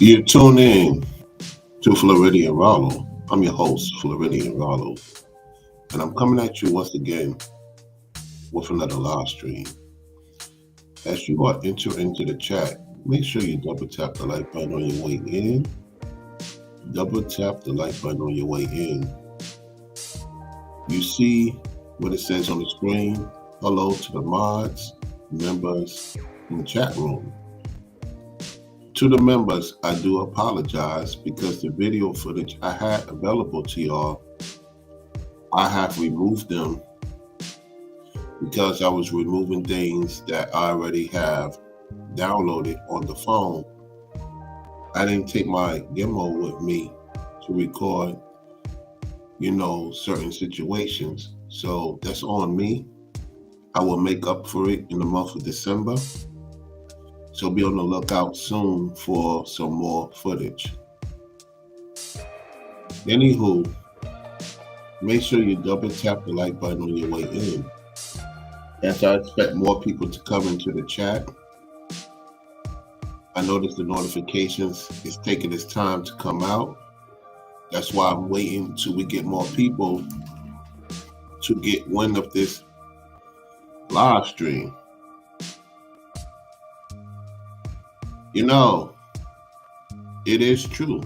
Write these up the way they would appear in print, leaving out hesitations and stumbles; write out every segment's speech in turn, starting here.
You tune in to Floridian Rollo. I'm your host, Floridian Rollo, and I'm coming at you once again with another live stream. As you are entering into the chat, make sure you double tap the like button on your way in. Double tap the like button on your way in. You see what it says on the screen. Hello to the mods, members in the chat room. To the members, I do apologize because the video footage I had available to y'all, I have removed them because I was removing things that I already have downloaded on the phone. I didn't take my demo with me to record, certain situations. So that's on me. I will make up for it in the month of December. So be on the lookout soon for some more footage. Anywho, make sure you double tap the like button on your way in. As I expect more people to come into the chat, I notice the notifications is taking its time to come out. That's why I'm waiting till we get more people to get wind of this live stream. It is true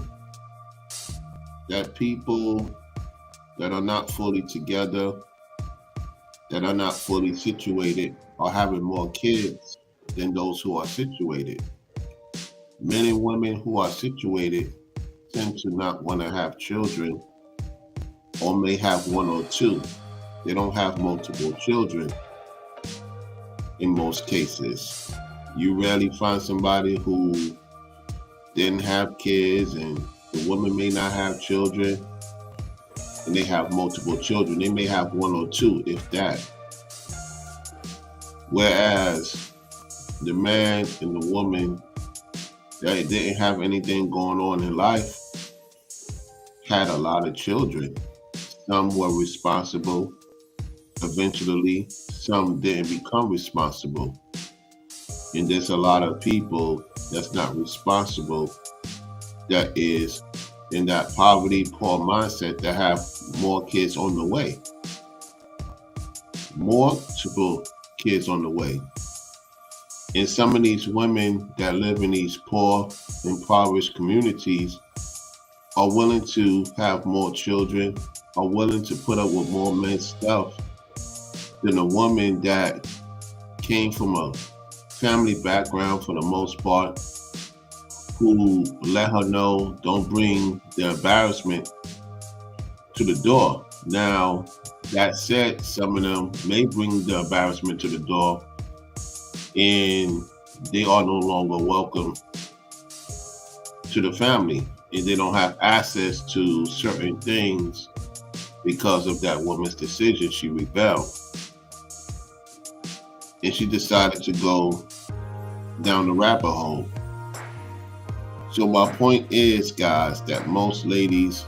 that people that are not fully together, that are not fully situated, are having more kids than those who are situated. Men and women who are situated tend to not want to have children, or may have one or two. They don't have multiple children in most cases. You rarely find somebody who didn't have kids, and the woman may not have children, and they have multiple children. They may have one or two, if that. Whereas the man and the woman that didn't have anything going on in life had a lot of children. Some were responsible eventually, some didn't become responsible. And there's a lot of people that's not responsible, that is in that poverty, poor mindset, that have more kids on the way. Multiple kids on the way. And some of these women that live in these poor, impoverished communities are willing to have more children, are willing to put up with more men's stuff than a woman that came from a family background, for the most part, who let her know, don't bring the embarrassment to the door. Now, that said, some of them may bring the embarrassment to the door, and they are no longer welcome to the family, and they don't have access to certain things because of that woman's decision. She rebelled, and she decided to go down the rabbit hole. So my point is, guys, that most ladies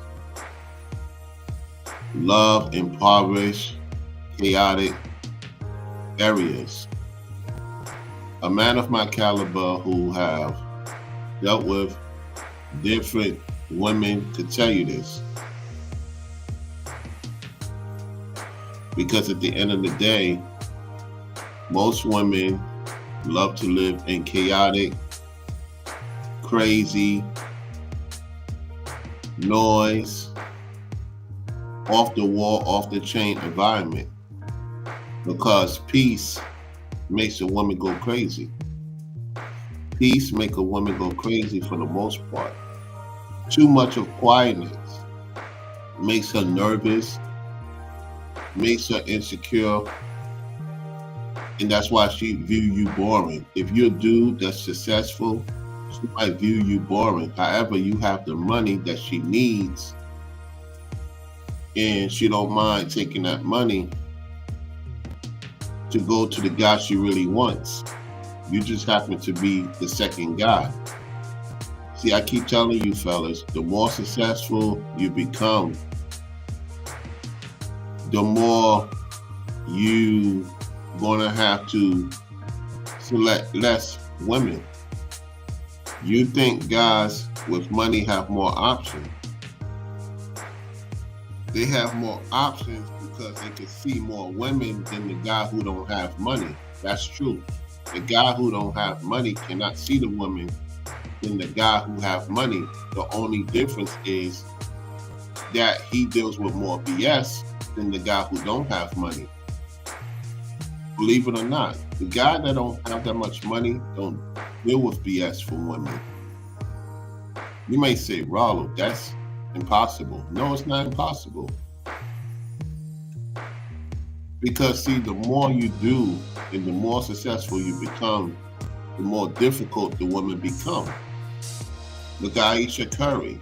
love impoverished, chaotic areas. A man of my caliber who have dealt with different women could tell you this. Because at the end of the day, most women love to live in chaotic, crazy, noise, off the wall, off the chain environment, because peace makes a woman go crazy. Peace makes a woman go crazy for the most part. Too much of quietness makes her nervous, makes her insecure, and that's why she view you boring. If you're a dude that's successful, she might view you boring. However, you have the money that she needs, and she don't mind taking that money to go to the guy she really wants. You just happen to be the second guy. See, I keep telling you fellas, the more successful you become, the more you gonna have to select less women. You think guys with money have more options. They have more options because they can see more women than the guy who don't have money. That's true. The guy who don't have money cannot see the women than the guy who have money. The only difference is that he deals with more BS than the guy who don't have money. Believe it or not, the guy that don't have that much money don't deal with BS from women. You may say, Rollo, that's impossible. No, it's not impossible. Because see, the more you do and the more successful you become, the more difficult the women become. Look at Ayesha Curry.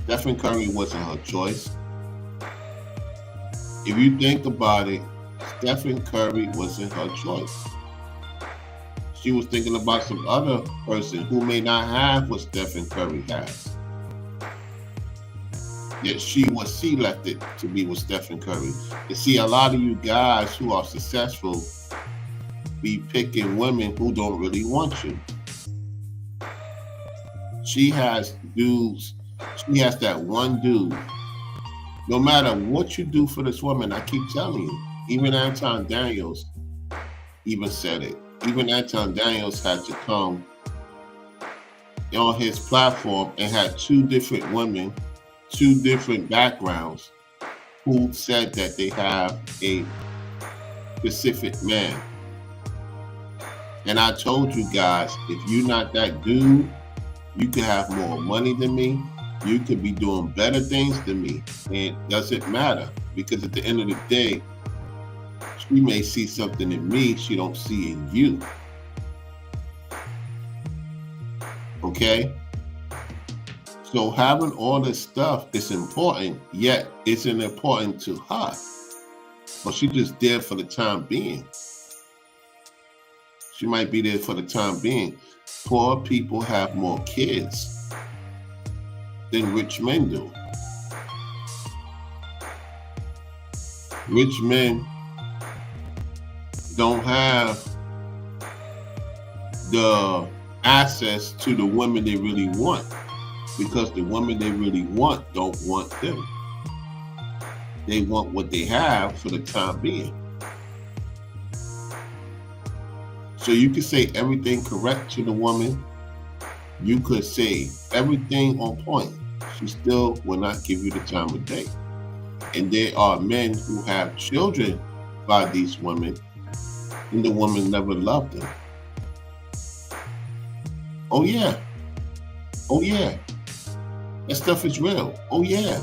Stephen Curry wasn't her choice. If you think about it, Stephen Curry wasn't her choice. She was thinking about some other person who may not have what Stephen Curry has. Yet she was selected to be with Stephen Curry. You see, a lot of you guys who are successful be picking women who don't really want you. She has dudes, she has that one dude. No matter what you do for this woman, I keep telling you, even Anton Daniels even said it. Even Anton Daniels had to come on his platform and had two different women, two different backgrounds, who said that they have a specific man. And I told you guys, if you're not that dude, you could have more money than me. You could be doing better things than me. And it doesn't matter, because at the end of the day, she may see something in me she don't see in you. Okay? So having all this stuff is important, yet isn't important to her. But she's just there for the time being. She might be there for the time being. Poor people have more kids than rich men do. Rich men don't have the access to the women they really want, because the women they really want don't want them. They want what they have for the time being. So you can say everything correct to the woman. You could say everything on point. She still will not give you the time of day. And there are men who have children by these women, and the woman never loved them. Oh yeah. Oh yeah. That stuff is real. Oh yeah.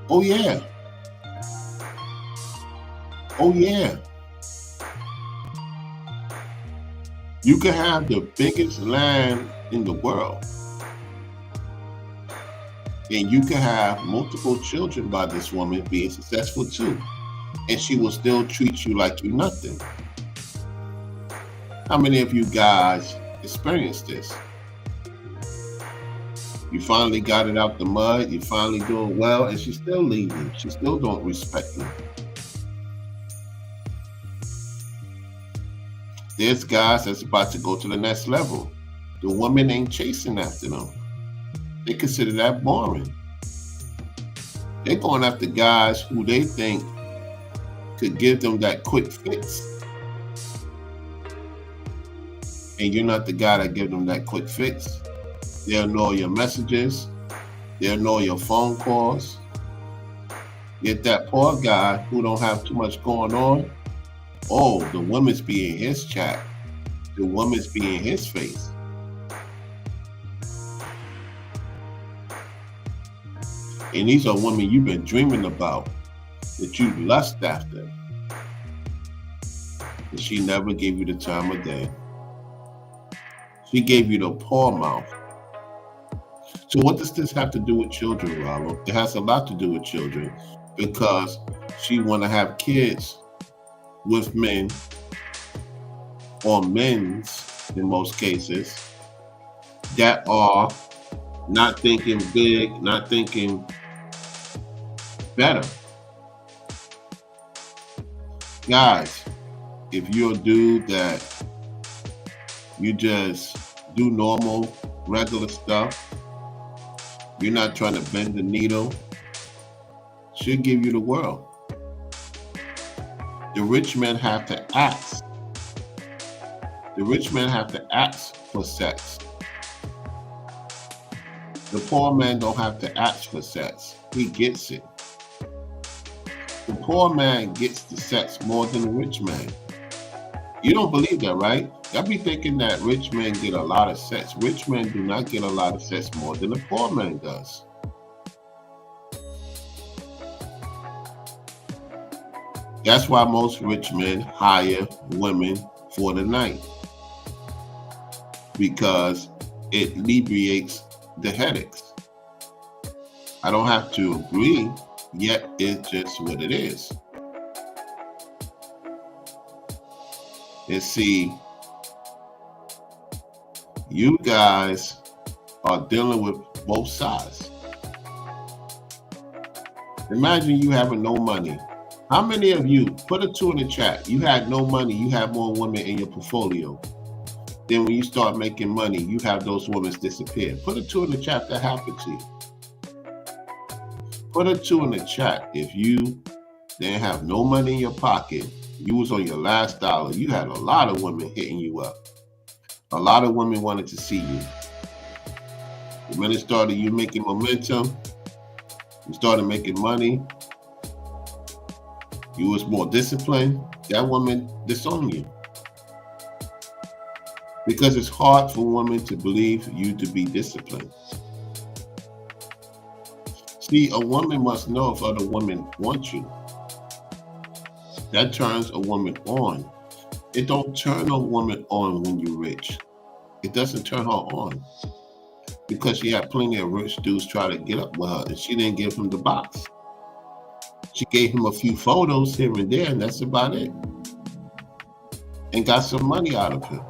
Oh yeah. Oh yeah. You can have the biggest land in the world, and you can have multiple children by this woman being successful too, and she will still treat you like you're nothing. How many of you guys experienced this? You finally got it out the mud, you're finally doing well, and she's still leaving. She still don't respect you. There's guys that's about to go to the next level. The woman ain't chasing after them. They consider that boring. They're going after guys who they think could give them that quick fix. And you're not the guy that gives them that quick fix. They'll know your messages. They'll know your phone calls. Get that poor guy who don't have too much going on. Oh, the woman's be in his chat. The woman's be in his face. And these are women you've been dreaming about, that you lust after. And she never gave you the time of day. She gave you the poor mouth. So what does this have to do with children, Rollo? It has a lot to do with children, because she want to have kids with men, or men's in most cases, that are not thinking big, not thinking better. Guys, if you're a dude that you just do normal, regular stuff, you're not trying to bend the needle, she'll give you the world. The rich men have to ask. The rich men have to ask for sex. The poor man don't have to ask for sex. He gets it. The poor man gets the sex more than the rich man. You don't believe that, right? Y'all be thinking that rich men get a lot of sex. Rich men do not get a lot of sex more than the poor man does. That's why most rich men hire women for the night, because it alleviates the headaches. I don't have to agree, yet it's just what it is. And see, you guys are dealing with both sides. Imagine you having no money. How many of you, put a 2 in the chat, you had no money, you had more women in your portfolio. Then when you start making money, you have those women disappear. Put a 2 in the chat that happened to you. Put a 2 in the chat if you didn't have no money in your pocket, you was on your last dollar, you had a lot of women hitting you up. A lot of women wanted to see you. The minute started you making momentum, you started making money, you was more disciplined, that woman disowned you. Because it's hard for women to believe you to be disciplined. See, a woman must know if other women want you. That turns a woman on. It don't turn a woman on when you're rich. It doesn't turn her on. Because she had plenty of rich dudes try to get up with her, and she didn't give him the box. She gave him a few photos here and there, and that's about it. And got some money out of him.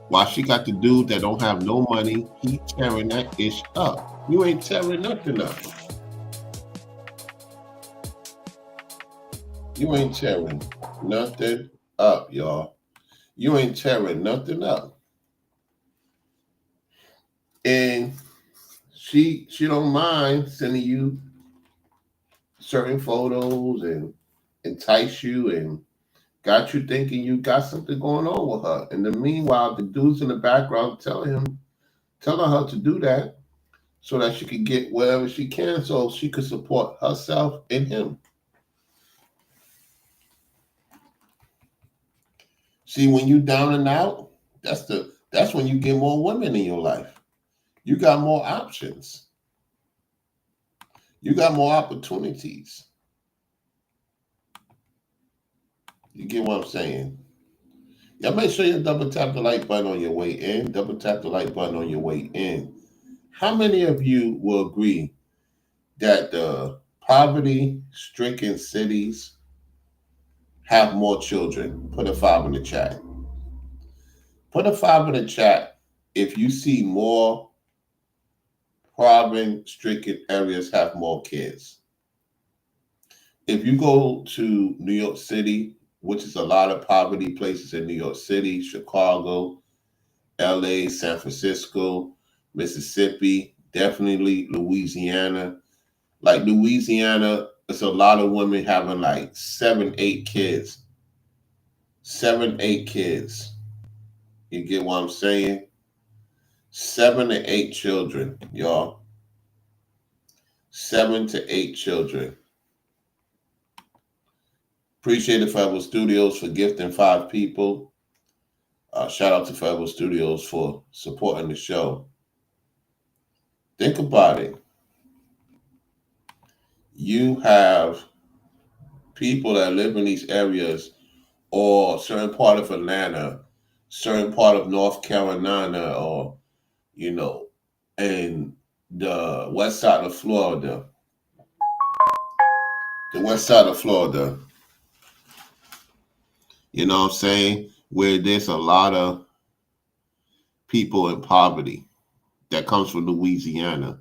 While she got the dude that don't have no money, he tearing that ish up. You ain't tearing nothing up. You ain't tearing nothing up, y'all. You ain't tearing nothing up. And she don't mind sending you certain photos and entice you and got you thinking you got something going on with her. And then meanwhile, the dudes in the background telling her to do that so that she could get whatever she can so she could support herself and him. See, when you down and out, that's when you get more women in your life. You got more options. You got more opportunities. You get what I'm saying? Y'all make sure you double tap the like button on your way in. Double tap the like button on your way in. How many of you will agree that the poverty-stricken cities have more children? Put a 5 in the chat. Put a 5 in the chat if you see more poverty-stricken areas have more kids. If you go to New York City, which is a lot of poverty places in New York City, Chicago, LA, San Francisco, Mississippi, definitely Louisiana. Like Louisiana, it's a lot of women having like 7, 8 kids. 7, 8 kids. You get what I'm saying? 7 to 8 children, y'all. 7 to 8 children. Appreciate the Forever Studios for gifting 5 people. Shout out to Forever Studios for supporting the show. Think about it. You have people that live in these areas or certain part of Atlanta, certain part of North Carolina, or, and the west side of Florida. The west side of Florida. You know what I'm saying? Where there's a lot of people in poverty that comes from Louisiana.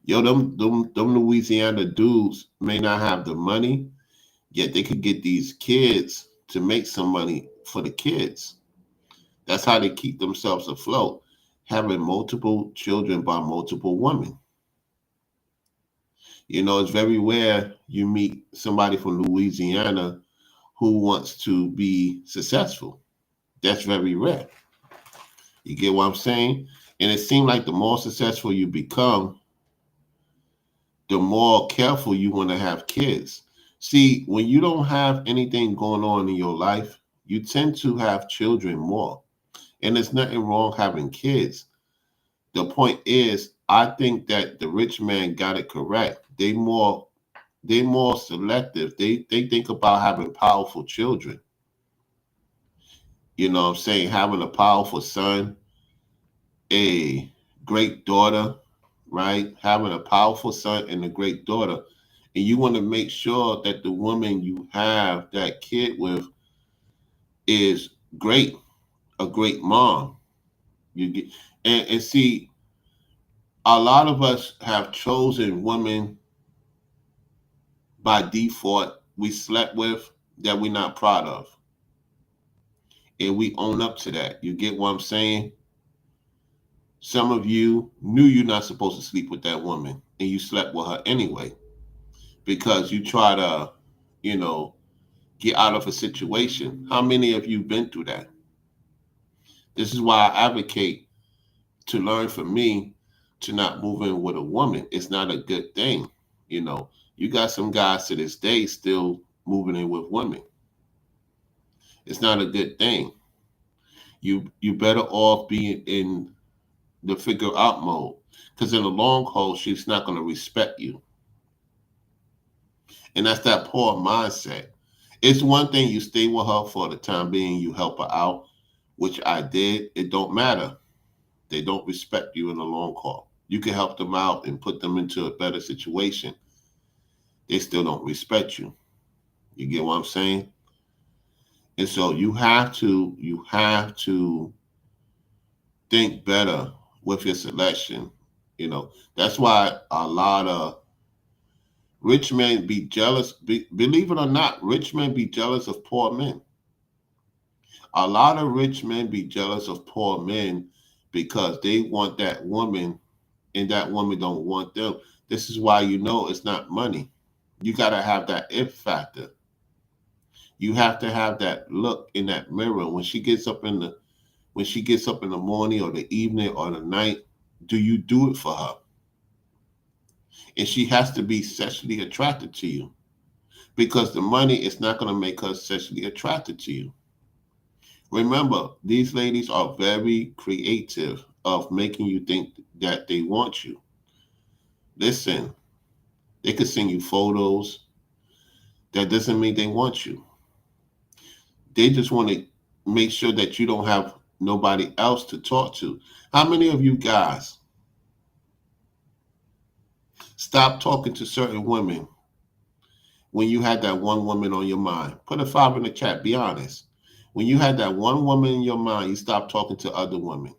Yo, them Louisiana dudes may not have the money, yet they could get these kids to make some money for the kids. That's how they keep themselves afloat, having multiple children by multiple women. You know, it's very rare you meet somebody from Louisiana who wants to be successful. That's very rare. You get what I'm saying? And it seems like the more successful you become, the more careful you want to have kids. See, when you don't have anything going on in your life, you tend to have children more. And there's nothing wrong having kids. The point is, I think that the rich man got it correct. They more selective. They think about having powerful children. You know what I'm saying? Having a powerful son, a great daughter, right? Having a powerful son and a great daughter. And you want to make sure that the woman you have that kid with is great, a great mom. You get and see, a lot of us have chosen women by default we slept with that we're not proud of. And we own up to that. You get what I'm saying? Some of you knew you're not supposed to sleep with that woman and you slept with her anyway because you try to, you know, get out of a situation. How many of you been through that? This is why I advocate to learn from me to not move in with a woman. It's not a good thing. You know, you got some guys to this day still moving in with women. It's not a good thing. You better off being in the figure out mode because in the long haul, she's not going to respect you. And that's that poor mindset. It's one thing you stay with her for the time being, you help her out, which I did. It don't matter. They don't respect you in the long haul. You can help them out and put them into a better situation. They still don't respect you. You get what I'm saying? And so you have to think better with your selection. You know, that's why a lot of rich men be jealous. Believe it or not, rich men be jealous of poor men. A lot of rich men be jealous of poor men because they want that woman and that woman don't want them. This is why you know it's not money. You got to have that if factor. You have to have that look in that mirror when she gets up in the morning or the evening or the night. Do you do it for her? And she has to be sexually attracted to you because the money is not going to make her sexually attracted to you. Remember, these ladies are very creative of making you think that they want you. Listen, they could send you photos. That doesn't mean they want you. They just want to make sure that you don't have nobody else to talk to. How many of you guys stop talking to certain women when you had that one woman on your mind? Put a 5 in the chat. Be honest. When you had that one woman in your mind, you stopped talking to other women.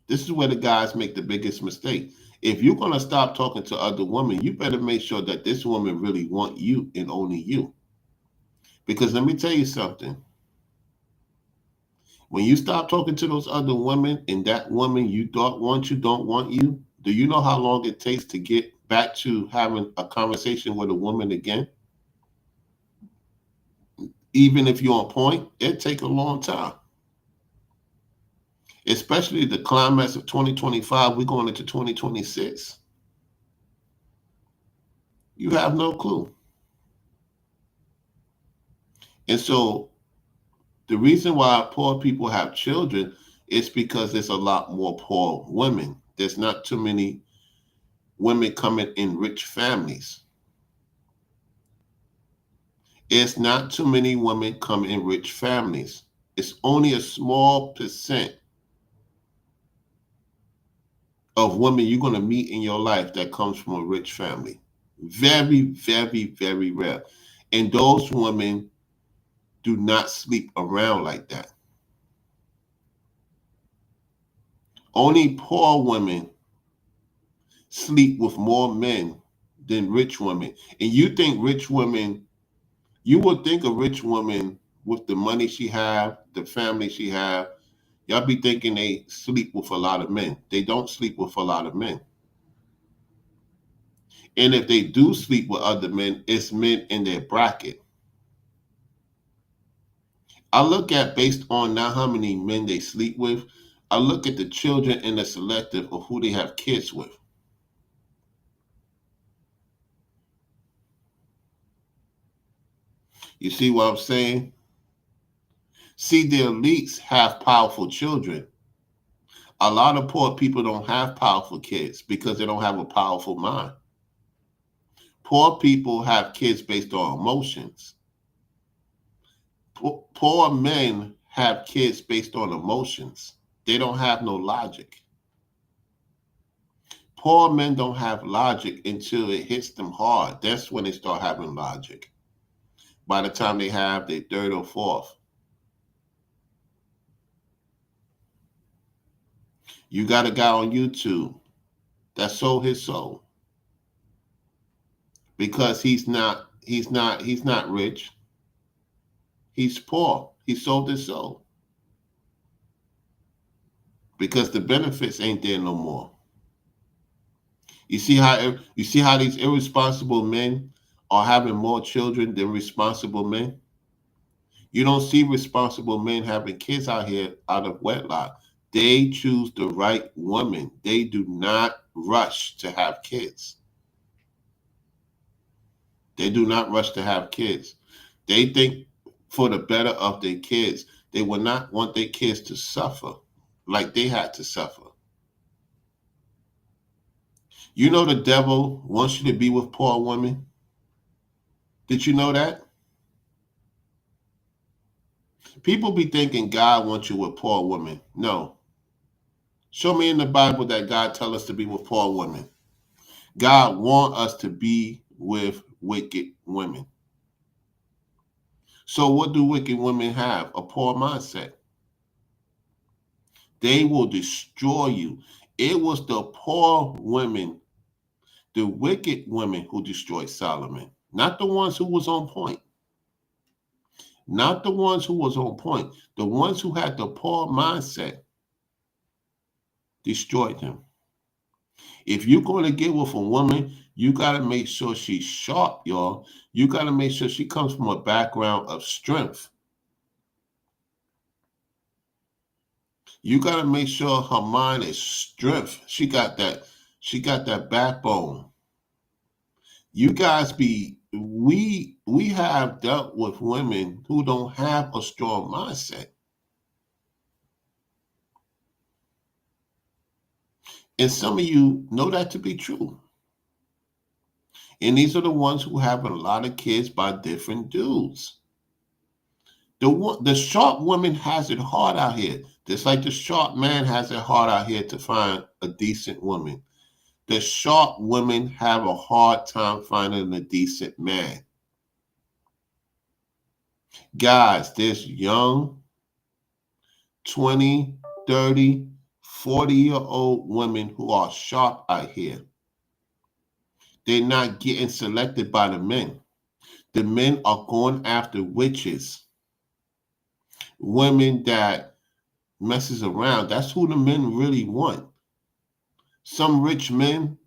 This is where the guys make the biggest mistake. If you're going to stop talking to other women, you better make sure that this woman really want you and only you. Because let me tell you something. When you stop talking to those other women and that woman you thought want you don't want you, do you know how long it takes to get back to having a conversation with a woman again? Even if you're on point, it takes a long time. Especially the climax of 2025, we're going into 2026. You have no clue. And so the reason why poor people have children is because there's a lot more poor women. There's not too many women coming in rich families. It's not too many women come in rich families. It's only a small percent of women you're going to meet in your life that comes from a rich family. Very, very, very rare. And those women do not sleep around like that. Only poor women sleep with more men than rich women. And you think rich women, you would think a rich woman with the money she have, the family she have, y'all be thinking they sleep with a lot of men. They don't sleep with a lot of men. And if they do sleep with other men, it's men in their bracket. I look at, based on not how many men they sleep with, I look at the children in the selective of who they have kids with. You see what I'm saying? See, the elites have powerful children. A lot of poor people don't have powerful kids because they don't have a powerful mind. Poor people have kids based on emotions. Poor men have kids based on emotions. They don't have no logic. Poor men don't have logic until it hits them hard. That's when they start having logic. By the time they have their third or fourth. You got a guy on YouTube that sold his soul because he's not rich. He's poor. He sold his soul because the benefits ain't there no more. You see how these irresponsible men are having more children than responsible men? You don't see responsible men having kids out here out of wedlock. They choose the right woman. They do not rush to have kids. They do not rush to have kids. They think for the better of their kids. They will not want their kids to suffer like they had to suffer. You know the devil wants you to be with poor women? Did you know that? People be thinking God wants you with poor women. No. Show me in the Bible that God tell us to be with poor women. God want us to be with wicked women. So what do wicked women have? A poor mindset. They will destroy you. It was the poor women, the wicked women who destroyed Solomon, not the ones who was on point. Not the ones who was on point. The ones who had the poor mindset destroyed him. If you're going to get with a woman, you got to make sure she's sharp, y'all. You got to make sure she comes from a background of strength. You got to make sure her mind is strength. She got that backbone. You guys we have dealt with women who don't have a strong mindset. And some of you know that to be true. And these are the ones who have a lot of kids by different dudes. The sharp woman has it hard out here, just like the sharp man has it hard out here to find a decent woman. The sharp women have a hard time finding a decent man. Guys, there's young 20, 30, 40-year-old women who are sharp out here. They're not getting selected by the men. The men are going after witches. Women that messes around. That's who the men really want. Some rich men,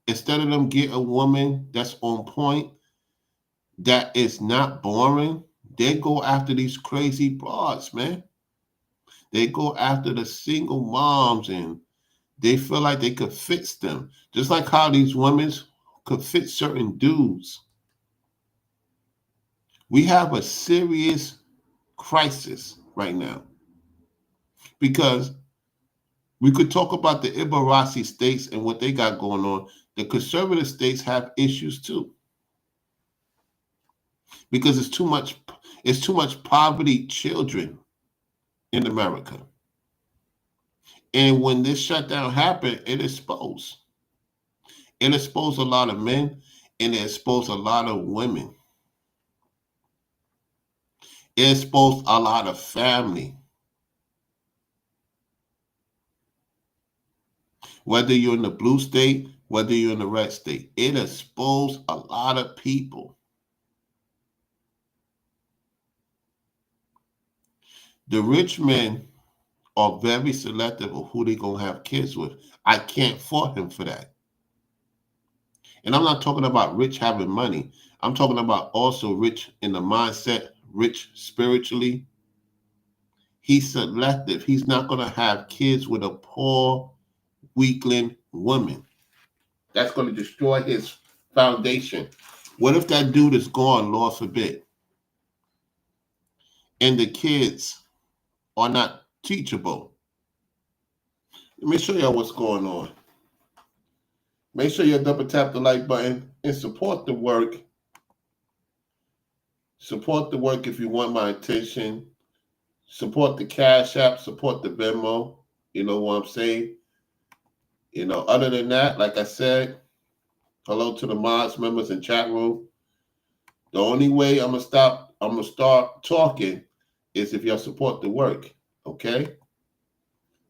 instead of them get a woman that's on point, that is not boring, they go after these crazy broads, man. They go after the single moms and they feel like they could fix them. Just like how these women could fit certain dudes. We have a serious crisis right now because we could talk about the Ibarasi states and what they got going on. The conservative states have issues too because it's too much poverty children in America. And when this shutdown happened, it exposed a lot of men and it exposed a lot of women. It exposed a lot of family. Whether you're in the blue state, whether you're in the red state, it exposed a lot of people. The rich men are very selective of who they're going to have kids with. I can't fault him for that. And I'm not talking about rich having money. I'm talking about also rich in the mindset, rich spiritually. He's selective. He's not going to have kids with a poor, weakling woman. That's going to destroy his foundation. What if that dude is gone, Lord forbid, and the kids are not teachable? Let me show y'all what's going on. Make sure you double tap the like button and support the work. Support the work if you want my attention. Support the Cash App, support the Venmo. You know what I'm saying? Other than that, like I said, hello to the mods, members, and chat room. The only way I'm gonna start talking is if y'all support the work. Okay?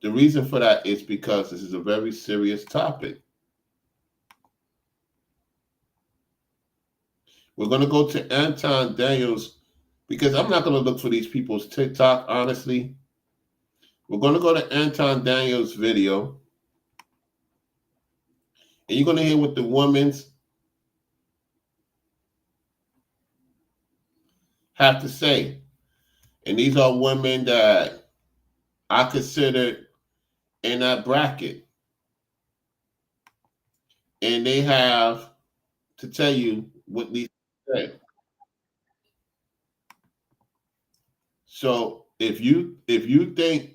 The reason for that is because this is a very serious topic. We're gonna go to Anton Daniels because I'm not gonna look for these people's TikTok, honestly. We're gonna go to Anton Daniels' video. And you're gonna hear what the women's have to say. And these are women that I consider in that bracket. And they have to tell you what these say. So if you think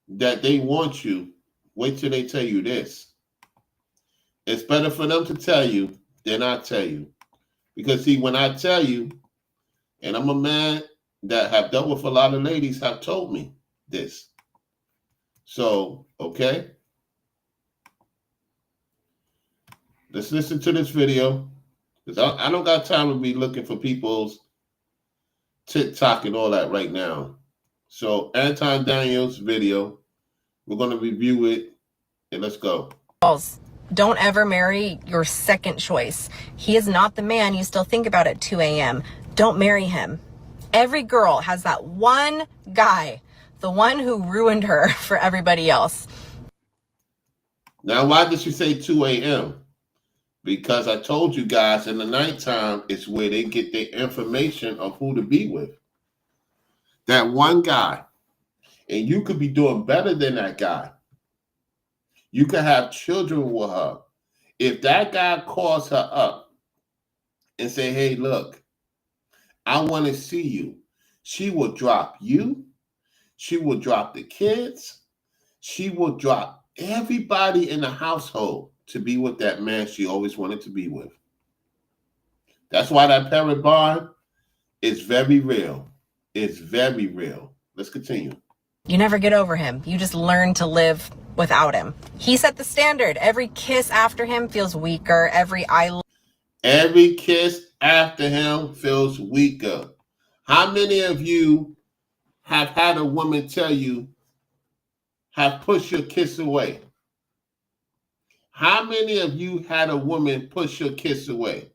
that they want you, wait till they tell you this. It's better for them to tell you than I tell you. Because see, when I tell you, and I'm a man that have dealt with a lot of ladies have told me this. So, okay. Let's listen to this video. Because I don't got time to be looking for people's TikTok and all that right now. So, Anton Daniels' video. We're going to review it. And let's go. Don't ever marry your second choice. He is not the man you still think about at 2 a.m. Don't marry him. Every girl has that one guy, the one who ruined her for everybody else. Now, why did she say 2 a.m.? Because I told you guys in the nighttime is where they get their information of who to be with. That one guy. And you could be doing better than that guy. You could have children with her. If that guy calls her up and say, hey, look, I want to see you, she will drop you. She will drop the kids. She will drop everybody in the household to be with that man she always wanted to be with. That's why that parent bond is very real. It's very real. Let's continue. You never get over him. You just learn to live without him. He set the standard. Every kiss after him feels weaker. Every kiss after him feels weaker. How many of you have had a woman tell you, have pushed your kiss away? How many of you had a woman push your kiss away?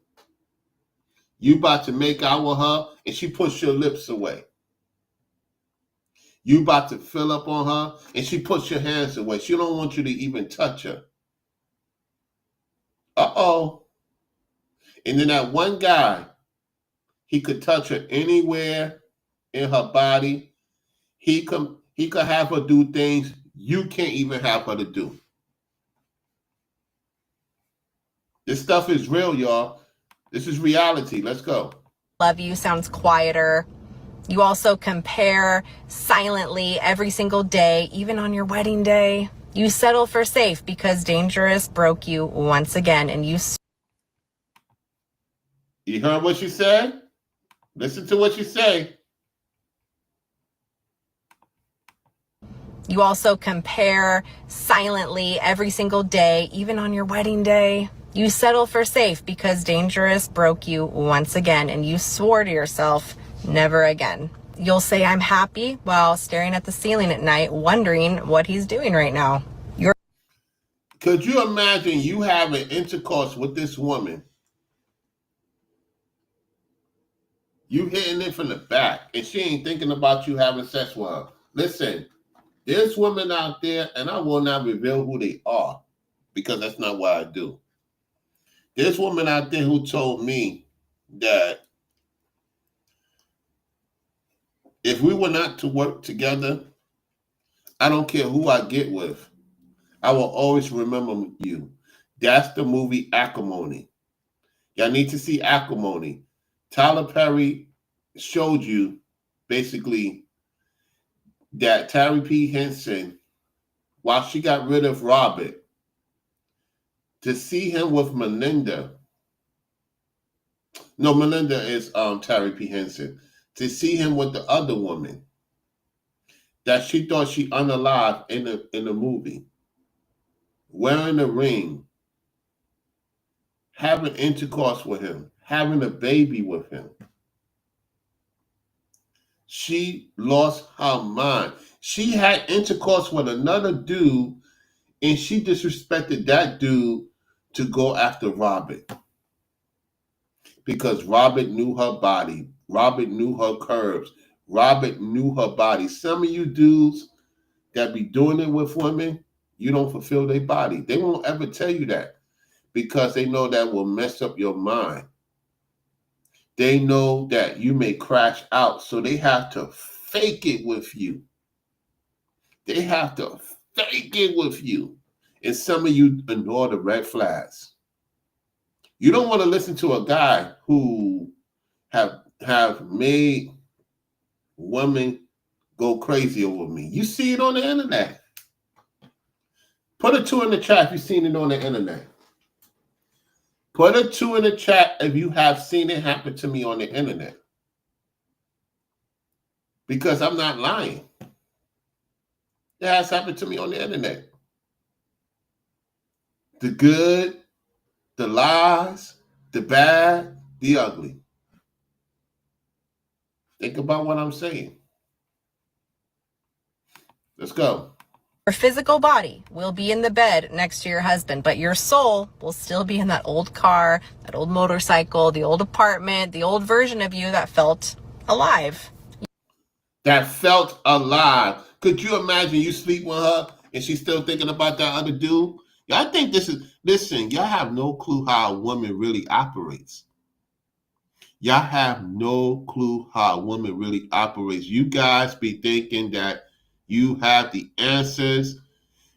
You about to make out with her and she pushed your lips away. You about to fill up on her and she puts your hands away. She don't want you to even touch her. Uh-oh. And then that one guy, he could touch her anywhere in her body. He could have her do things you can't even have her to do. This stuff is real, y'all. This is reality. Let's go. Love you sounds quieter. You also compare silently every single day, even on your wedding day. You settle for safe because Dangerous broke you once again, and you heard what she said? Listen to what she say. You also compare silently every single day, even on your wedding day. You settle for safe because Dangerous broke you once again, and you swore to yourself, never again. You'll say, I'm happy, while staring at the ceiling at night, wondering what he's doing right now. Could you imagine you having intercourse with this woman You hitting it from the back, and she ain't thinking about you having sex with her. Listen, there's women out there, and I will not reveal who they are because that's not what I do. There's women out there who told me that if we were not to work together, I don't care who I get with, I will always remember you. That's the movie Acrimony. Y'all need to see Acrimony. Tyler Perry showed you basically that Tari P. Henson, while she got rid of Robert, to see him with Melinda. No, Melinda is Tari P. Henson. To see him with the other woman that she thought she unalive in the movie, wearing a ring, having intercourse with him, having a baby with him. She lost her mind. She had intercourse with another dude, and she disrespected that dude to go after Robert. Because Robert knew her body. Robert knew her curves. Robert knew her body. Some of you dudes that be doing it with women, you don't fulfill their body. They won't ever tell you that because they know that will mess up your mind. They know that you may crash out, so they have to fake it with you. They have to fake it with you. And some of you ignore the red flags. You don't want to listen to a guy who have made women go crazy over me. You see it on the internet. Put a 2 in the chat if you've seen it on the internet. Put a 2 in the chat if you have seen it happen to me on the internet. Because I'm not lying. It has happened to me on the internet. The good, the lies, the bad, the ugly. Think about what I'm saying. Let's go. Your physical body will be in the bed next to your husband, but your soul will still be in that old car, that old motorcycle, the old apartment, the old version of you that felt alive. That felt alive. Could you imagine you sleep with her and she's still thinking about that other dude? I think this is, listen, y'all have no clue how a woman really operates. Y'all have no clue how a woman really operates. You guys be thinking that you have the answers.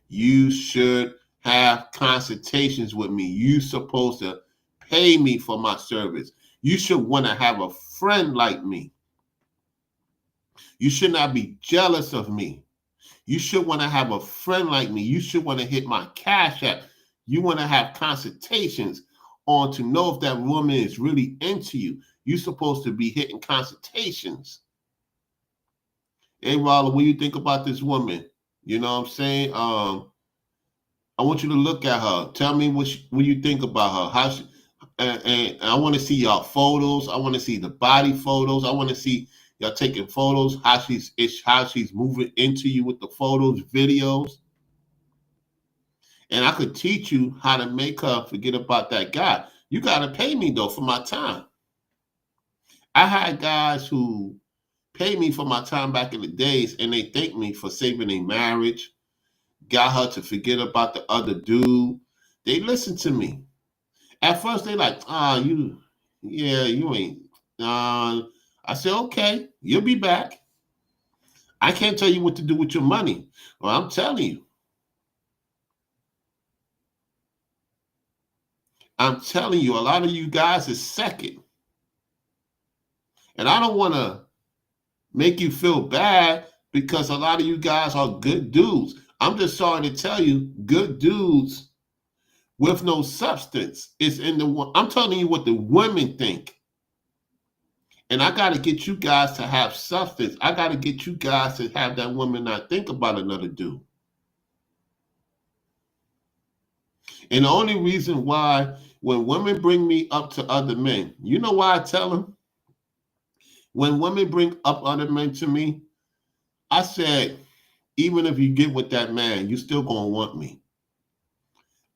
You should have consultations with me. You supposed to pay me for my service. You should want to have a friend like me. You should not be jealous of me. You should want to have a friend like me. You should want to hit my Cash App. You want to have consultations on to know if that woman is really into you. You're supposed to be hitting consultations. Hey, Rollo, what do you think about this woman? You know what I'm saying? I want you to look at her. Tell me what you think about her. How she, and I want to see y'all photos. I want to see the body photos. I want to see y'all taking photos. How she's moving into you with the photos, videos. And I could teach you how to make her forget about that guy. You got to pay me though for my time. I had guys who pay me for my time back in the days, and they thank me for saving their marriage, got her to forget about the other dude. They listen to me. At first, they like, you ain't. I said, okay, you'll be back. I can't tell you what to do with your money. Well, I'm telling you. I'm telling you, a lot of you guys is second. And I don't want to make you feel bad because a lot of you guys are good dudes. I'm just sorry to tell you, good dudes with no substance is in the. I'm telling you what the women think. And I got to get you guys to have substance. I got to get you guys to have that woman not think about another dude. And the only reason why when women bring me up to other men, you know why I tell them? When women bring up other men to me, I said, even if you get with that man, you still going to want me.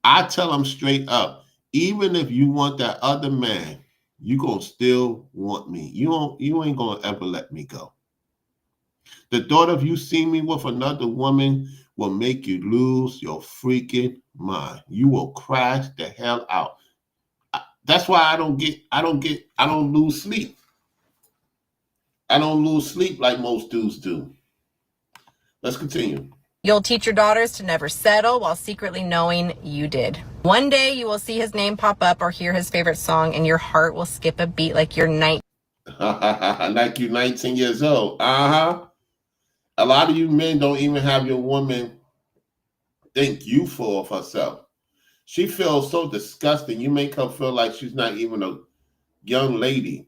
I tell them straight up, even if you want that other man, you gonna still want me. You ain't gonna ever let me go. The thought of you seeing me with another woman will make you lose your freaking mind. You will crash the hell out. That's why I don't lose sleep. I don't lose sleep like most dudes do. Let's continue. You'll teach your daughters to never settle while secretly knowing you did. One day you will see his name pop up or hear his favorite song and your heart will skip a beat like you're like you're 19 years old. Uh-huh. A lot of you men don't even have your woman think you full of herself. She feels so disgusting. You make her feel like she's not even a young lady.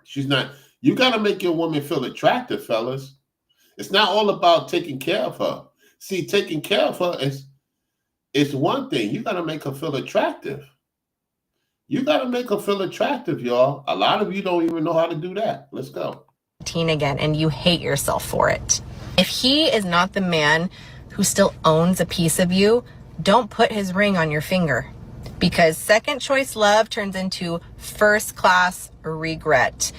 She's not. You got to make your woman feel attractive, fellas. It's not all about taking care of her. See, taking care of her is one thing. You got to make her feel attractive. You got to make her feel attractive, y'all. A lot of you don't even know how to do that. Let's go. teen again and you hate yourself for it. If he is not the man who still owns a piece of you, don't put his ring on your finger, because second choice love turns into first class regret.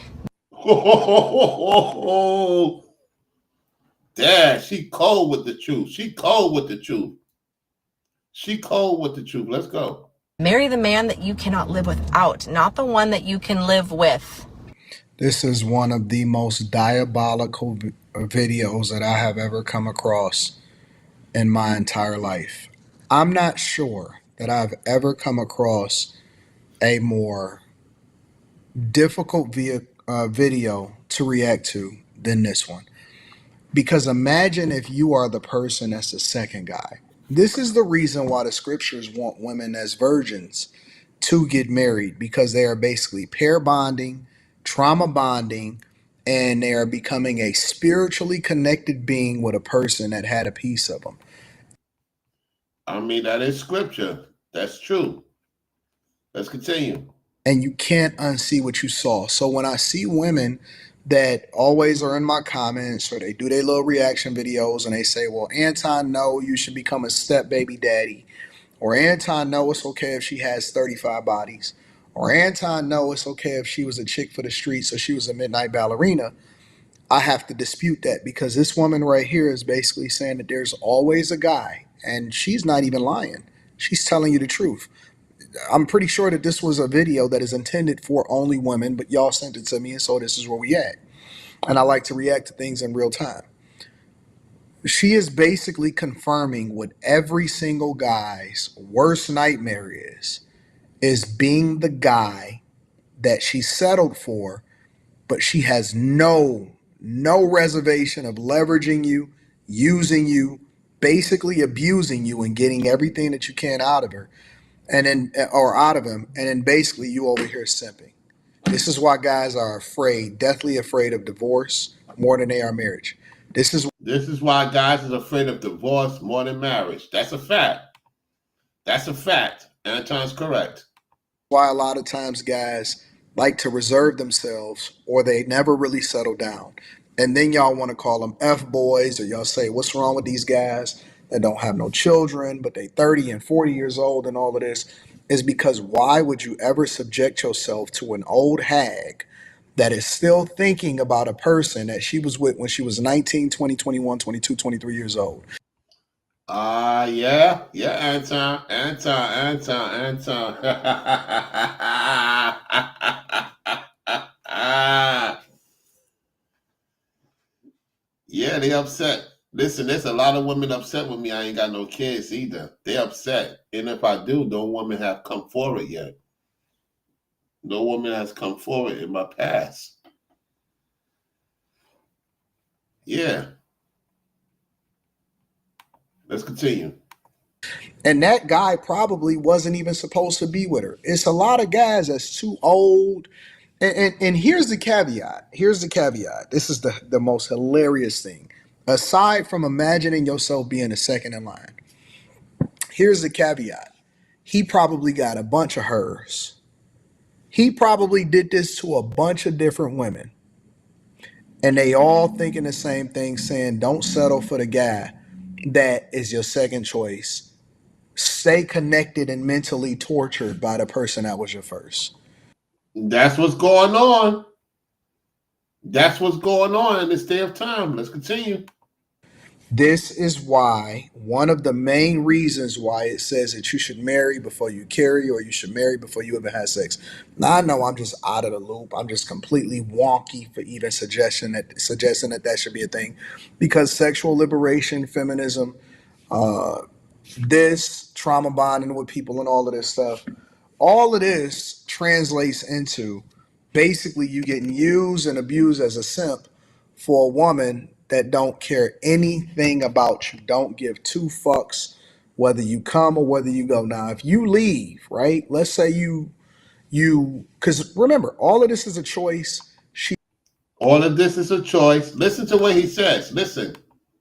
Dad, she cold with the truth. She cold with the truth. She cold with the truth. Let's go. Marry the man that you cannot live without, not the one that you can live with. This is one of the most diabolical videos that I have ever come across in my entire life. I'm not sure that I've ever come across a more difficult video to react to than this one. Because imagine if you are the person that's the second guy. This is the reason why the scriptures want women as virgins to get married, because they are basically pair bonding, trauma bonding, and they are becoming a spiritually connected being with a person that had a piece of them. I mean, that is scripture. That's true. Let's continue. And you can't unsee what you saw. So when I see women that always are in my comments or they do their little reaction videos and they say, well, Anton, no, you should become a step baby daddy. Or Anton, no, it's okay if she has 35 bodies. Or Anton, no, it's okay if she was a chick for the streets or she was a midnight ballerina. I have to dispute that, because this woman right here is basically saying that there's always a guy, and she's not even lying. She's telling you the truth. I'm pretty sure that this was a video that is intended for only women, but y'all sent it to me, and so this is where we at. And I like to react to things in real time. She is basically confirming what every single guy's worst nightmare is being the guy that she settled for, but she has no reservation of leveraging you, using you, basically abusing you and getting everything that you can out of her, and then or out of him, and then basically you over here simping. This is why guys are afraid, deathly afraid of divorce more than they are marriage. This is why guys is afraid of divorce more than marriage. That's a fact. That's a fact. Anton's correct. Why a lot of times guys like to reserve themselves, or they never really settle down. And then y'all want to call them F-boys, or y'all say, what's wrong with these guys that don't have no children, but they 30 and 40 years old and all of this? Is because why would you ever subject yourself to an old hag that is still thinking about a person that she was with when she was 19, 20, 21, 22, 23 years old? Yeah, Anton. Yeah, they upset. Listen, there's a lot of women upset with me. I ain't got no kids either. They upset. And if I do, no woman have come forward yet. No woman has come forward in my past. Yeah. Let's continue. And that guy probably wasn't even supposed to be with her. It's a lot of guys that's too old. And here's the caveat. Here's the caveat. This is the most hilarious thing. Aside from imagining yourself being a second in line, here's the caveat. He probably got a bunch of hers. He probably did this to a bunch of different women. And they all thinking the same thing, saying, don't settle for the guy that is your second choice. Stay connected and mentally tortured by the person that was your first. That's what's going on. That's what's going on in this day of time. Let's continue. This is why one of the main reasons why it says that you should marry before you carry, or you should marry before you even have sex. Now I know I'm just out of the loop. I'm just completely wonky for even suggesting that that should be a thing, because sexual liberation, feminism, uh, this trauma bonding with people, and all of this stuff, all of this translates into basically you getting used and abused as a simp for a woman that don't care anything about you, don't give two fucks whether you come or whether you go. Now if you leave, right, let's say you because remember, all of this is a choice. All of this is a choice. Listen to what he says. Listen.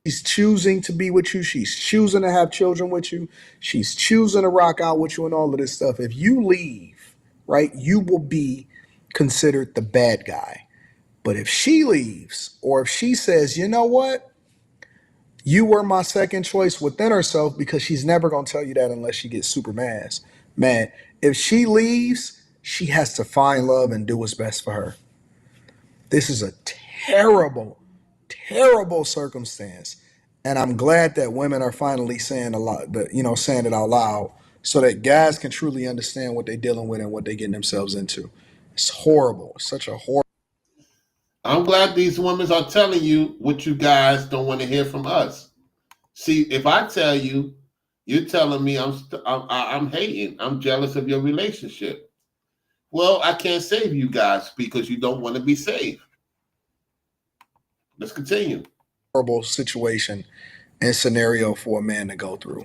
She's choosing to be with you. She's choosing to have children with you. She's choosing to rock out with you and all of this stuff. If you leave, right, you will be considered the bad guy. But if she leaves, or if she says, you know what, you were my second choice within herself, because she's never going to tell you that unless she gets super mad. Man, if she leaves, she has to find love and do what's best for her. This is a terrible, terrible circumstance. And I'm glad that women are finally saying a lot, saying it out loud, so that guys can truly understand what they're dealing with and what they're getting themselves into. It's horrible. It's such a horrible. I'm glad these women are telling you what you guys don't want to hear from us. See, if I tell you, you're telling me I'm hating. I'm jealous of your relationship. Well, I can't save you guys because you don't want to be saved. Let's continue. Horrible situation and scenario for a man to go through.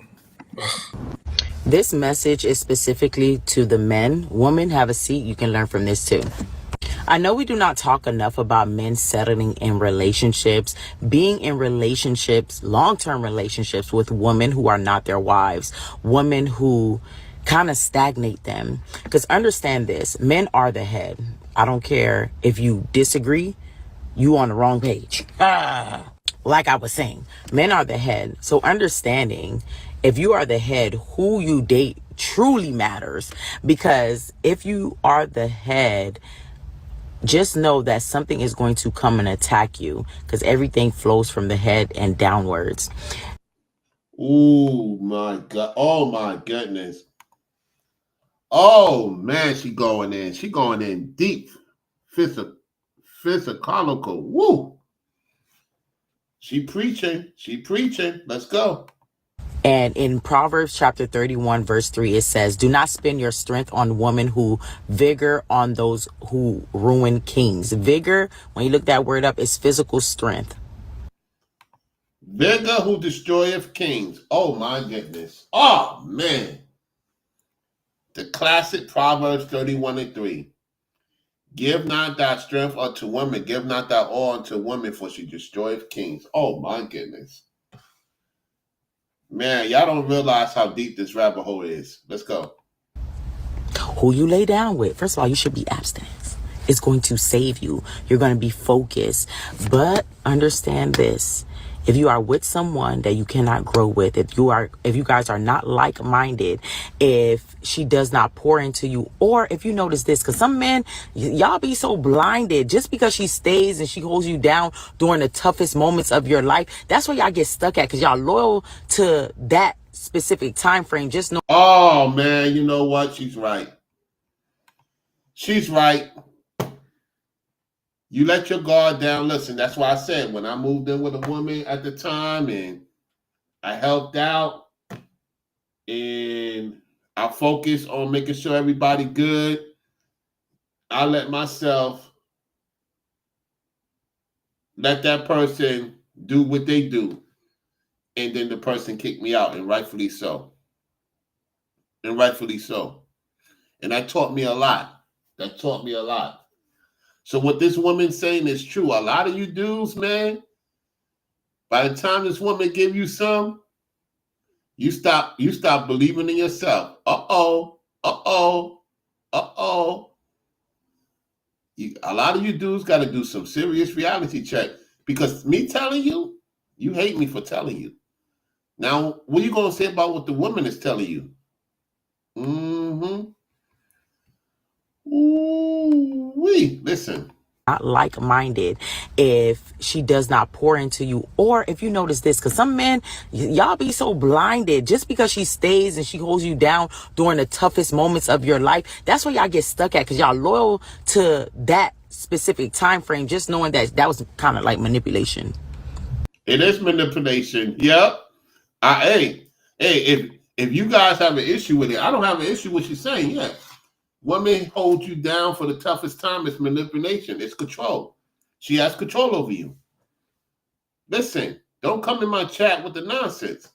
This message is specifically to the men. Women, have a seat. You can learn from this too. I know we do not talk enough about men settling in relationships, being in relationships, long-term relationships with women who are not their wives, women who kind of stagnate them. Because understand this, men are the head. I don't care if you disagree, you on the wrong page. Like I was saying, men are the head. So understanding, if you are the head, who you date truly matters. Because if you are the head, just know that something is going to come and attack you, because everything flows from the head and downwards. Oh my God. Oh my goodness. Oh man, she going in. She going in deep. Physical. Woo. She preaching. She preaching. Let's go. And in Proverbs chapter 31, verse 3, it says, do not spend your strength on women who vigor on those who ruin kings. Vigor, when you look that word up, is physical strength. Vigor who destroyeth kings. Oh my goodness. Oh man. The classic Proverbs 31:3. Give not thy strength unto women. Give not thy all unto women, for she destroyeth kings. Oh my goodness. Man, y'all don't realize how deep this rabbit hole is. Let's go. Who you lay down with. First of all, you should be abstinence. It's going to save you. You're going to be focused. But understand this. If you are with someone that you cannot grow with, if you guys are not like-minded, if she does not pour into you, or if you notice this, because some men, y'all be so blinded just because she stays and she holds you down during the toughest moments of your life. That's where y'all get stuck at, because y'all loyal to that specific time frame. Just know. Oh man, you know what? She's right. She's right. You let your guard down. Listen, that's why I said when I moved in with a woman at the time and I helped out and I focused on making sure everybody good, I let that person do what they do. And then the person kicked me out, and rightfully so. And rightfully so. And that taught me a lot. So what this woman's saying is true. A lot of you dudes, man, by the time this woman give you some, you stop believing in yourself. A lot of you dudes got to do some serious reality check, because me telling you, you hate me for telling you. Now, what are you going to say about what the woman is telling you? Mm-hmm. Ooh. Listen. Not like-minded if she does not pour into you, or if you notice this, because some men, y'all be so blinded just because she stays and she holds you down during the toughest moments of your life. That's where y'all get stuck at, because y'all loyal to that specific time frame, just knowing that that was kind of like manipulation. It is manipulation. Yep. Hey, if you guys have an issue with it, I don't have an issue with you saying, yeah, women hold you down for the toughest time. It's manipulation. It's control. She has control over you. Listen, don't come in my chat with the nonsense.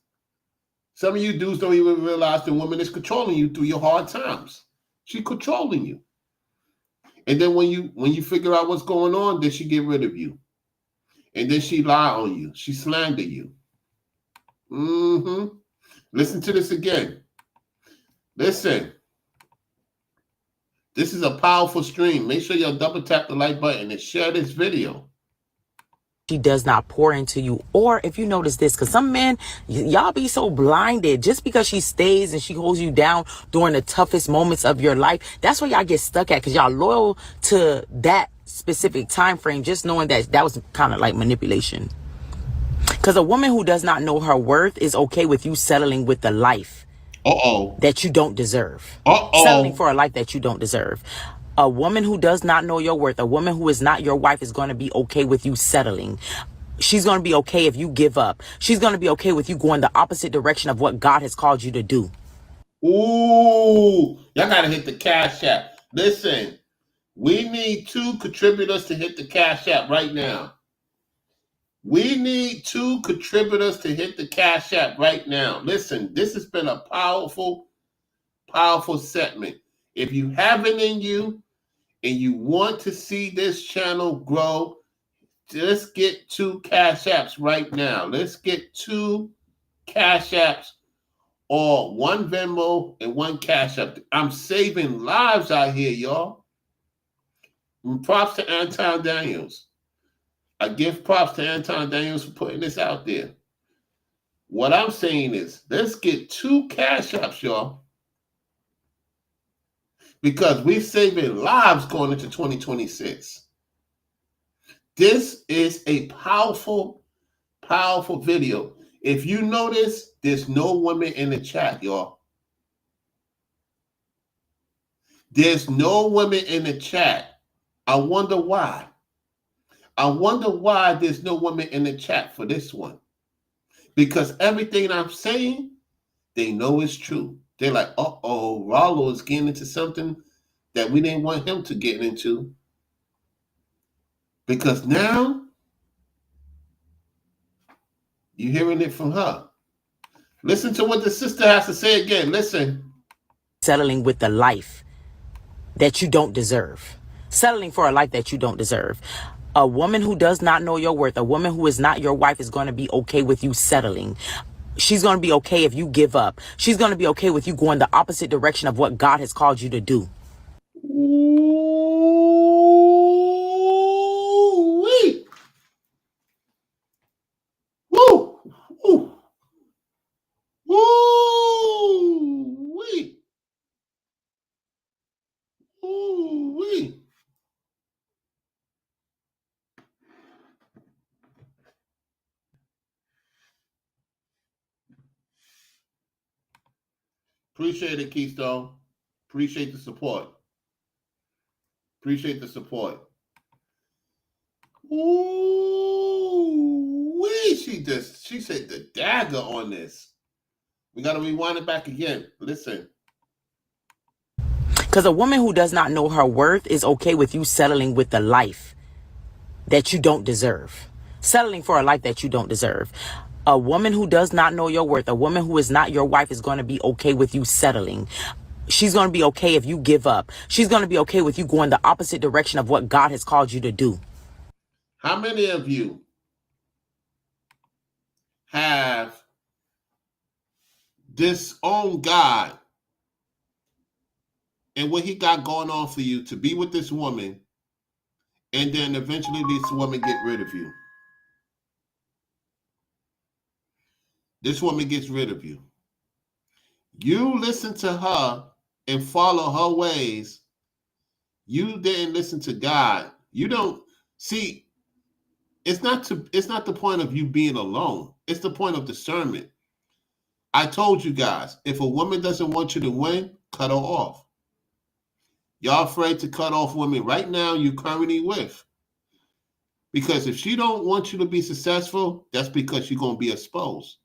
Some of you dudes don't even realize the woman is controlling you through your hard times. She's controlling you. And then when you figure out what's going on, then she get rid of you. And then she lie on you. She slander you. Listen to this again. Listen. This is a powerful stream. Make sure y'all double tap the like button and share this video. She does not pour into you, or if you notice this, because some men, y'all be so blinded just because she stays and she holds you down during the toughest moments of your life. That's where y'all get stuck at, because y'all loyal to that specific time frame, just knowing that that was kind of like manipulation. Because a woman who does not know her worth is okay with you settling with the life that you don't deserve. Settling for a life that you don't deserve. A woman who does not know your worth, a woman who is not your wife, is going to be okay with you settling. She's going to be okay if you give up. She's going to be okay with you going the opposite direction of what God has called you to do. Ooh, y'all got to hit the Cash App. Listen, we need 2 contributors to hit the Cash App right now. We need 2 contributors to hit the Cash App right now. Listen, this has been a powerful, powerful segment. If you have it in you and you want to see this channel grow, just get 2 Cash Apps right now. Let's get 2 Cash Apps, or 1 Venmo and 1 Cash App. I'm saving lives out here, y'all. And props to Anton Daniels. I give props to Anton Daniels for putting this out there. What I'm saying is, let's get 2 Cash Apps, y'all. Because we're saving lives going into 2026. This is a powerful, powerful video. If you notice, there's no women in the chat, y'all. There's no women in the chat. I wonder why. I wonder why there's no women in the chat for this one. Because everything I'm saying, they know it's true. They're like, uh-oh, Rollo is getting into something that we didn't want him to get into. Because now, you're hearing it from her. Listen to what the sister has to say again. Listen. Settling with the life that you don't deserve. Settling for a life that you don't deserve. A woman who does not know your worth, a woman who is not your wife, is going to be okay with you settling. She's going to be okay if you give up. She's going to be okay with you going the opposite direction of what God has called you to do. Ooh-wee. Woo! Woo! Woo-wee. Woo-wee. Appreciate it, Keystone. Appreciate the support. Appreciate the support. Ooh-wee. She said the dagger on this. We got to rewind it back again. Listen. Because a woman who does not know her worth is okay with you settling with the life that you don't deserve. Settling for a life that you don't deserve. A woman who does not know your worth, a woman who is not your wife, is going to be okay with you settling. She's going to be okay if you give up. She's going to be okay with you going the opposite direction of what God has called you to do. How many of you have disowned God and what he got going on for you to be with this woman, and then eventually this woman get rid of you? This woman gets rid of you. You listen to her and follow her ways, You didn't listen to God. You don't see. It's not the point of you being alone. It's the point of discernment. I told you guys, if a woman doesn't want you to win, cut her off. Y'all afraid to cut off women right now you currently with. Because if she don't want you to be successful, that's because you're going to be exposed.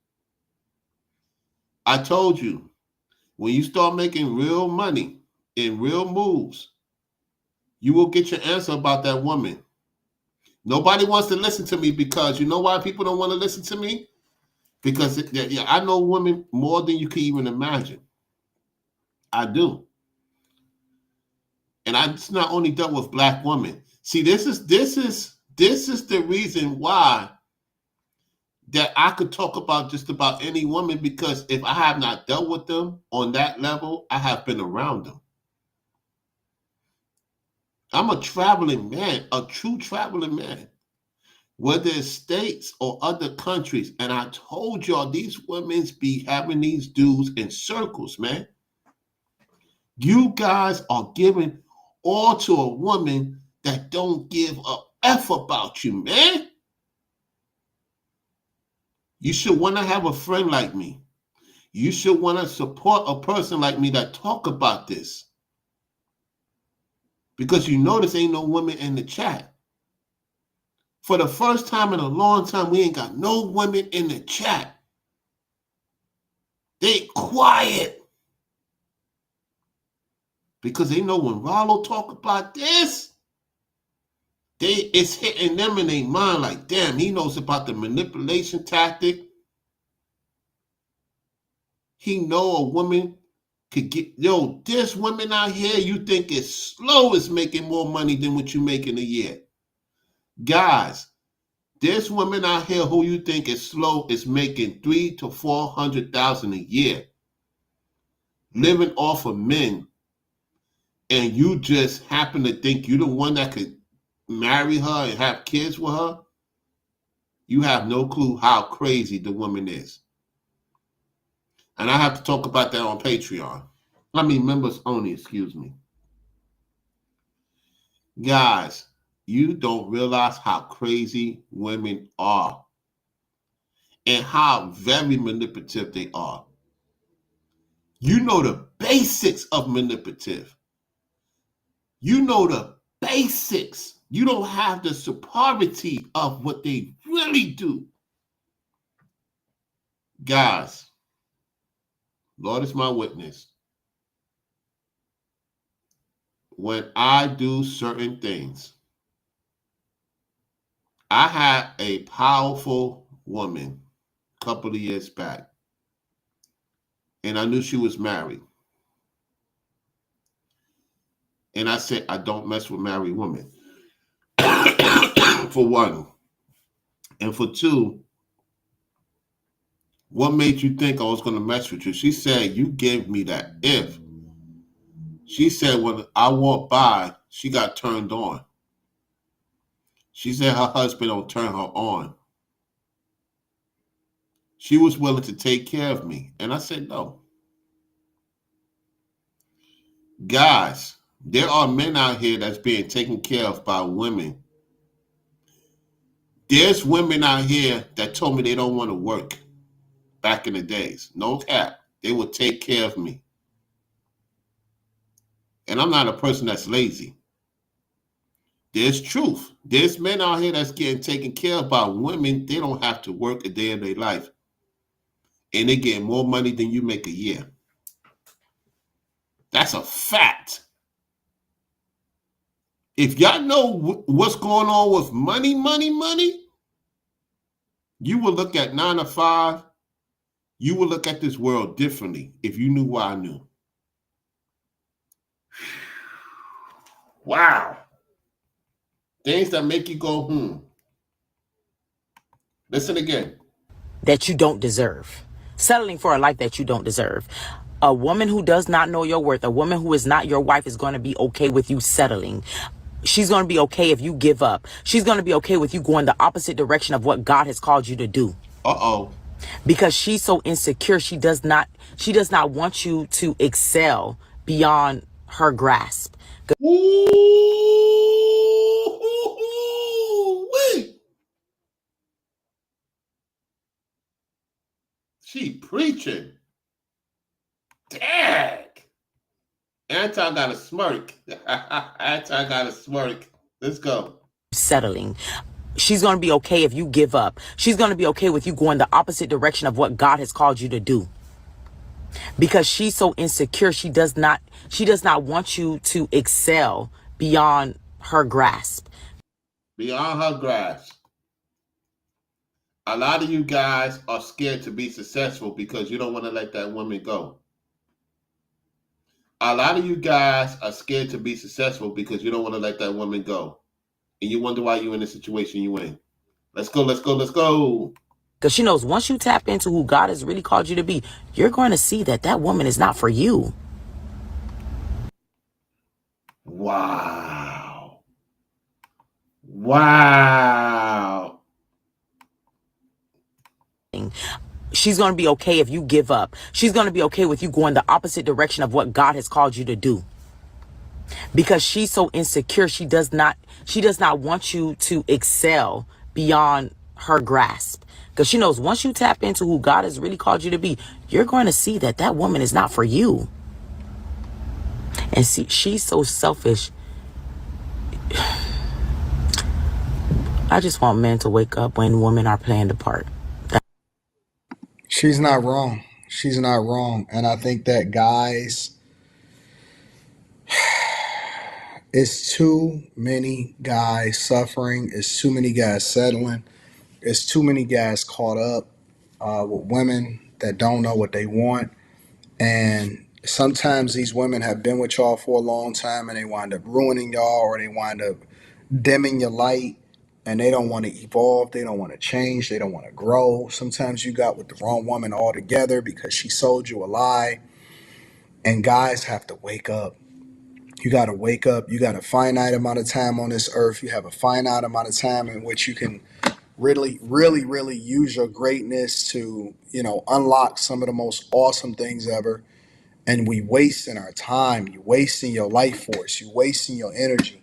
I told you, when you start making real money in real moves, you will get your answer about that woman. Nobody wants to listen to me because you know why people don't want to listen to me? Because I know women more than you can even imagine. I do. And I just not only dealt with black women. See, this is the reason why that I could talk about just about any woman, because if I have not dealt with them on that level, I have been around them. I'm a traveling man, a true traveling man. Whether it's states or other countries. And I told y'all, these women be having these dudes in circles, man. You guys are giving all to a woman that don't give a F about you, man. You should want to have a friend like me. You should want to support a person like me that talk about this. Because you notice ain't no women in the chat. For the first time in a long time, we ain't got no women in the chat. They quiet. Because they know when Rollo talk about this, it's hitting them in their mind like, damn, he knows about the manipulation tactic. He know a woman could get, there's women out here you think is slow is making more money than what you make in a year. Guys, there's women out here who you think is slow is making $300,000 to $400,000 a year, living off of men, and you just happen to think you're the one that could marry her and have kids with her. You have no clue how crazy the woman is. And I have to talk about that on Patreon. I mean, members only, excuse me. Guys, you don't realize how crazy women are and how very manipulative they are. You know the basics of manipulative. You know the basics. You don't have the superiority of what they really do. Guys, Lord is my witness. When I do certain things, I had a powerful woman a couple of years back, and I knew she was married. And I said, I don't mess with married women. For one. And for two, what made you think I was going to mess with you? She said, you gave me that if. She said, when I walked by, she got turned on. She said her husband don't turn her on. She was willing to take care of me. And I said, no. Guys, there are men out here that's being taken care of by women. There's women out here that told me they don't want to work back in the days. No cap. They would take care of me. And I'm not a person that's lazy. There's truth. There's men out here that's getting taken care of by women. They don't have to work a day in their life. And they get more money than you make a year. That's a fact. If y'all know what's going on with money, you will look at 9 to 5. You will look at this world differently if you knew what I knew. Wow. Things that make you go, Listen again. That you don't deserve. Settling for a life that you don't deserve. A woman who does not know your worth, a woman who is not your wife, is going to be okay with you settling. She's going to be okay if you give up. She's going to be okay with you going the opposite direction of what God has called you to do. Uh-oh. Because she's so insecure, she does not want you to excel beyond her grasp. Wait. She preaching. Dag. Anton got a smirk. Anton got a smirk. Let's go. Settling. She's going to be okay if you give up. She's going to be okay with you going the opposite direction of what God has called you to do. Because she's so insecure, she does not want you to excel beyond her grasp. Beyond her grasp. A lot of you guys are scared to be successful because you don't want to let that woman go. A lot of you guys are scared to be successful because you don't want to let that woman go. And you wonder why you're in the situation you're in. Let's go, let's go, let's go. Because she knows once you tap into who God has really called you to be, you're going to see that that woman is not for you. Wow. Wow. She's going to be okay if you give up. She's going to be okay with you going the opposite direction of what God has called you to do. Because she's so insecure, she does not want you to excel beyond her grasp. Because she knows once you tap into who God has really called you to be, you're going to see that that woman is not for you. And see, she's so selfish. I just want men to wake up when women are playing the part. She's not wrong. She's not wrong. And I think that guys, it's too many guys suffering. It's too many guys settling. It's too many guys caught up with women that don't know what they want. And sometimes these women have been with y'all for a long time and they wind up ruining y'all, or they wind up dimming your light, and they don't want to evolve. They don't want to change. They don't want to grow. Sometimes you got with the wrong woman altogether because she sold you a lie. And guys have to wake up. You got to wake up. You got a finite amount of time on this earth. You have a finite amount of time in which you can really use your greatness to, unlock some of the most awesome things ever. And we wasting our time. You wasting your life force. You wasting your energy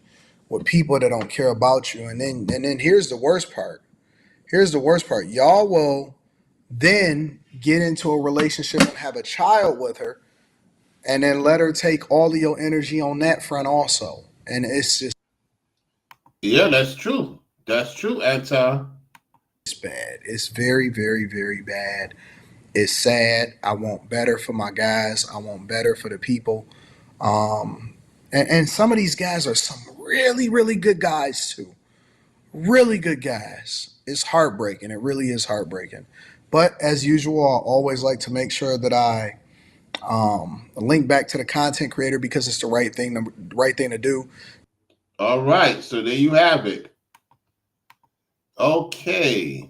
with people that don't care about you. And then here's the worst part. Here's the worst part. Y'all will then get into a relationship and have a child with her, and then let her take all of your energy on that front also. And it's just Yeah, that's true. That's true, Anton. bad. It's very bad. It's sad. I want better for my guys. I want better for the people. And some of these guys are some really good guys too. Really good guys. It's heartbreaking. It really is heartbreaking. But as usual, I always like to make sure that I link back to the content creator because it's the right thing to do. All right, so there you have it. Okay.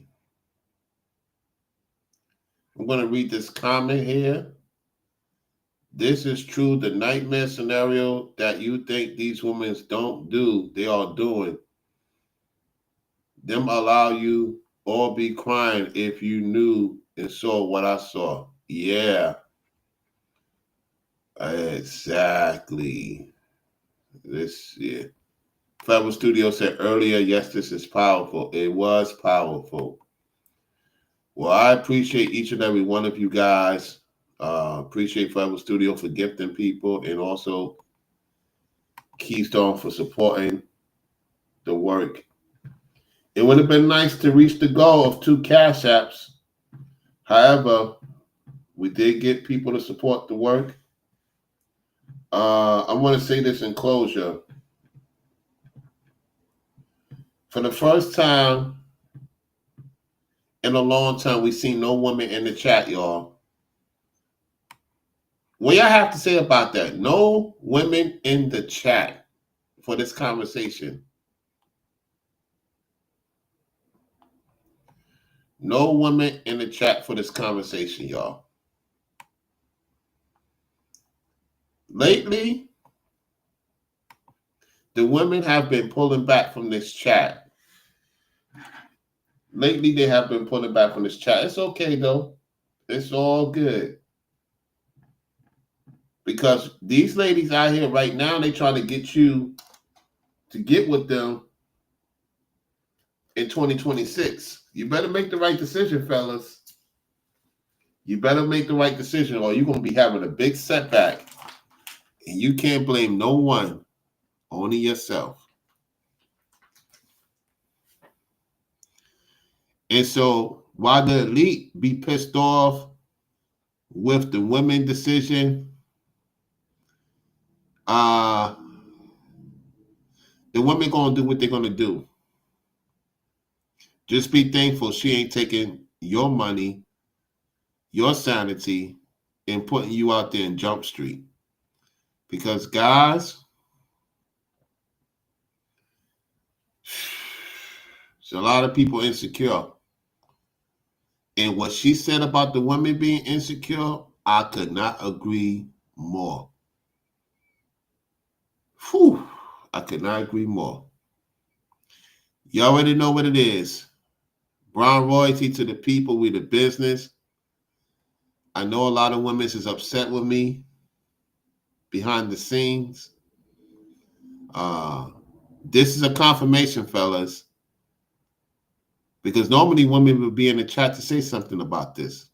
I'm going to read this comment here. This is true. The nightmare scenario that you think these women don't do, they are doing. Them allow you all be crying if you knew and saw what I saw. Yeah. Exactly. Yeah. Federal Studio said earlier, yes, this is powerful. It was powerful. Well, I appreciate each and every one of you guys. Appreciate Federal Studio for gifting people, and also Keystone for supporting the work. It would have been nice to reach the goal of 2 Cash Apps. However, we did get people to support the work. I want to say this in closure. For the first time in a long time, we see no woman in the chat, y'all. What y'all have to say about that? No women in the chat for this conversation. No women in the chat for this conversation, y'all. Lately, the women have been pulling back from this chat. Lately, they have been pulling back from this chat. It's okay, though. It's all good. Because these ladies out here right now, they trying to get you to get with them in 2026. You better make the right decision, fellas. You better make the right decision, or you're going to be having a big setback. And you can't blame no one, only yourself. And so while the elite be pissed off with the women decision, the women going to do what they're going to do. Just be thankful she ain't taking your money, your sanity, and putting you out there in Jump Street. Because guys, there's a lot of people insecure. And what she said about the women being insecure, I could not agree more. Whew, I could not agree more. You already know what it is. Brown royalty to the people, we the business. I know a lot of women is upset with me behind the scenes. This is a confirmation, fellas. Because normally women would be in the chat to say something about this.